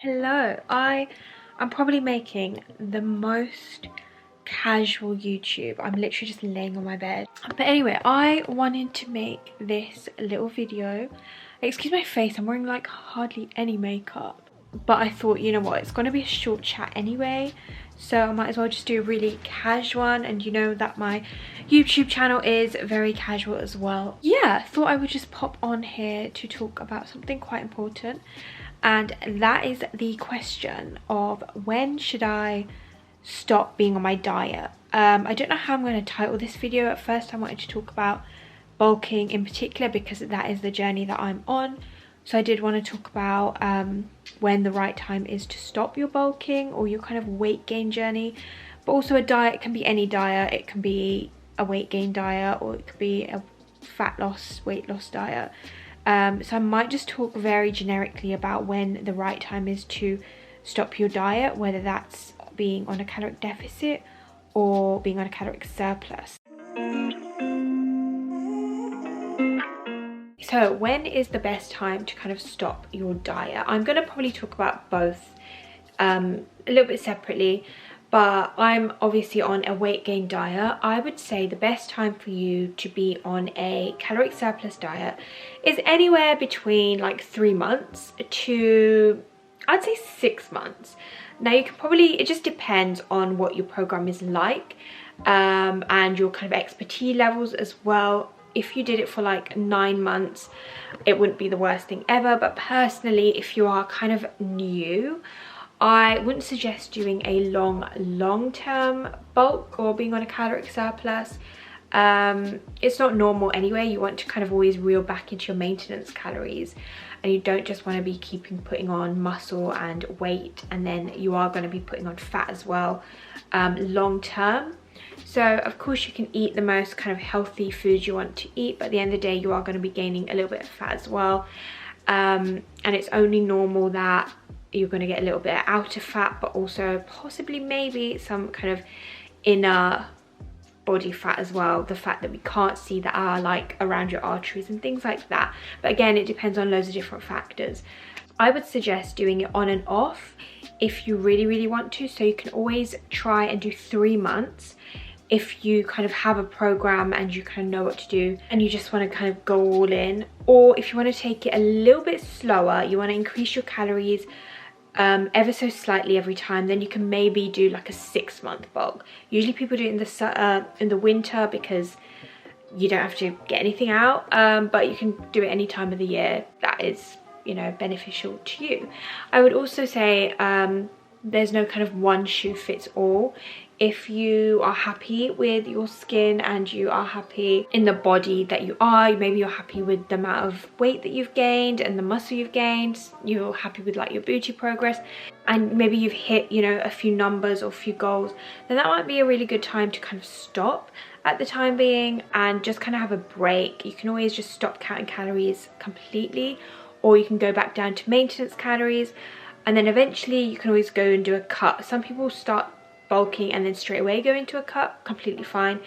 Hello, I'm probably making the most casual YouTube. I'm literally just laying on my bed. But anyway, I wanted to make this little video. Excuse my face, I'm wearing like hardly any makeup. But I thought, you know what, it's gonna be a short chat anyway. So I might as well just do a really casual one, and you know that my YouTube channel is very casual as well. Yeah, thought I would just pop on here to talk about something quite important. And that is the question of when should I stop being on my diet. I don't know how I'm going to title this video. At first I wanted to talk about bulking in particular because that is the journey that I'm on. So I did want to talk about when the right time is to stop your bulking or your kind of weight gain journey. But also a diet can be any diet. It can be a weight gain diet, or it could be a fat loss, weight loss diet. So I might just talk very generically about when the right time is to stop your diet, whether that's being on a caloric deficit or being on a caloric surplus. So when is the best time to kind of stop your diet? I'm going to probably talk about both a little bit separately, but I'm obviously on a weight gain diet. I would say the best time for you to be on a caloric surplus diet is anywhere between like 3 months to, I'd say 6 months. Now you can probably, it just depends on what your program is like and your kind of expertise levels as well. If you did it for like 9 months, it wouldn't be the worst thing ever. But personally, if you are kind of new, I wouldn't suggest doing a long-term bulk or being on a caloric surplus. It's not normal anyway. You want to kind of always reel back into your maintenance calories, and you don't just want to be putting on muscle and weight, and then you are going to be putting on fat as well long term. So of course you can eat the most kind of healthy foods you want to eat, but at the end of the day you are going to be gaining a little bit of fat as well, and it's only normal that you're going to get a little bit of outer fat, but also possibly maybe some kind of inner body fat as well, the fat that we can't see that are like around your arteries and things like that. But again, it depends on loads of different factors. I would suggest doing it on and off if you really want to. So you can always try and do 3 months if you kind of have a program and you kind of know what to do and you just want to kind of go all in. Or if you want to take it a little bit slower, you want to increase your calories ever so slightly every time, then you can maybe do like a 6-month bulk. Usually people do it in the winter because you don't have to get anything out, but you can do it any time of the year that is, you know, beneficial to you. I would also say there's no kind of one shoe fits all. If you are happy with your skin and you are happy in the body that you are, maybe you're happy with the amount of weight that you've gained and the muscle you've gained, you're happy with like your booty progress, and maybe you've hit, you know, a few numbers or a few goals, then that might be a really good time to kind of stop at the time being and just kind of have a break. You can always just stop counting calories completely, or you can go back down to maintenance calories, and then eventually you can always go and do a cut. Some people start bulking and then straight away go into a cut, completely fine.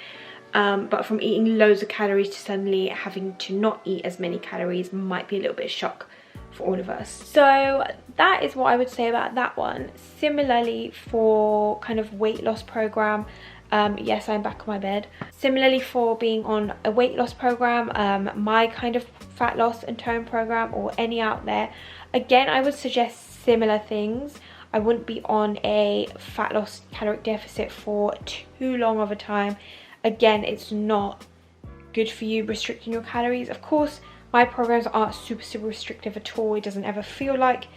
But from eating loads of calories to suddenly having to not eat as many calories might be a little bit of shock for all of us. So that is what I would say about that one. Similarly for kind of weight loss program, yes, I'm back on my bed. Similarly for being on a weight loss program, my kind of fat loss and tone program, or any out there, again I would suggest similar things. I wouldn't be on a fat loss caloric deficit for too long of a time. Again, it's not good for you restricting your calories. Of course, my programs aren't super restrictive at all. It doesn't ever feel like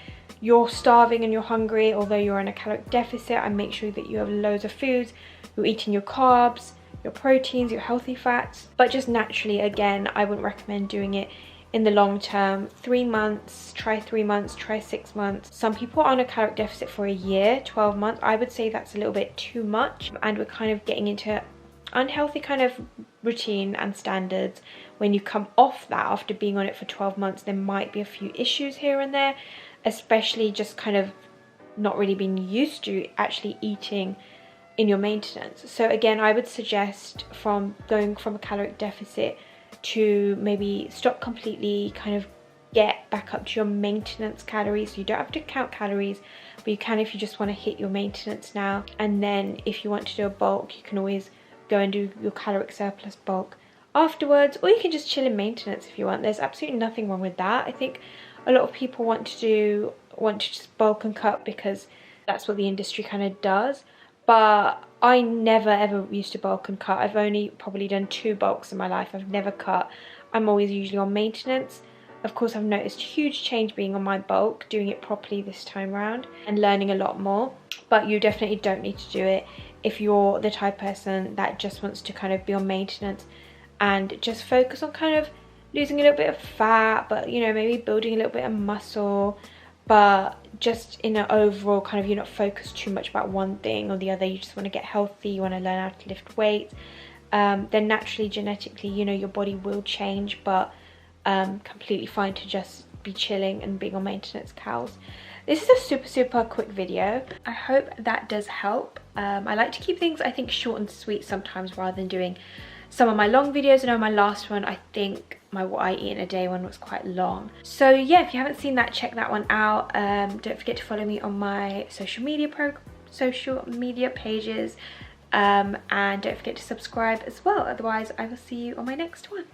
you're starving and you're hungry, although you're in a caloric deficit. I make sure that you have loads of foods, you're eating your carbs, your proteins, your healthy fats. But just naturally, again, I wouldn't recommend doing it in the long term. 3 months, try 3 months, try 6 months. Some people are on a caloric deficit for a year, 12 months. I would say that's a little bit too much, and we're kind of getting into unhealthy kind of routine and standards. When you come off that after being on it for 12 months, there might be a few issues here and there, especially just kind of not really being used to actually eating in your maintenance. So again, I would suggest from going from a caloric deficit to maybe stop completely, kind of get back up to your maintenance calories. So you don't have to count calories, but you can if you just want to hit your maintenance now. And then if you want to do a bulk, you can always go and do your caloric surplus bulk afterwards, or you can just chill in maintenance if you want. There's absolutely nothing wrong with that. I think a lot of people want to just bulk and cut because that's what the industry kind of does, but I never ever used to bulk and cut. I've only probably done 2 bulks in my life. I've never cut. I'm always usually on maintenance. Of course, I've noticed huge change being on my bulk, doing it properly this time around and learning a lot more. But you definitely don't need to do it if you're the type of person that just wants to kind of be on maintenance and just focus on kind of losing a little bit of fat, but you know, maybe building a little bit of muscle, but just in an overall kind of, you're not focused too much about one thing or the other. You just want to get healthy, you want to learn how to lift weights. Then naturally, genetically, you know, your body will change, but completely fine to just be chilling and being on maintenance calories. This is a super quick video. I hope that does help. I like to keep things, I think, short and sweet sometimes rather than doing some of my long videos. I know my last one, I think my what I eat in a day one was quite long. So yeah, if you haven't seen that, check that one out. Don't forget to follow me on my social media pages, and don't forget to subscribe as well. Otherwise, I will see you on my next one.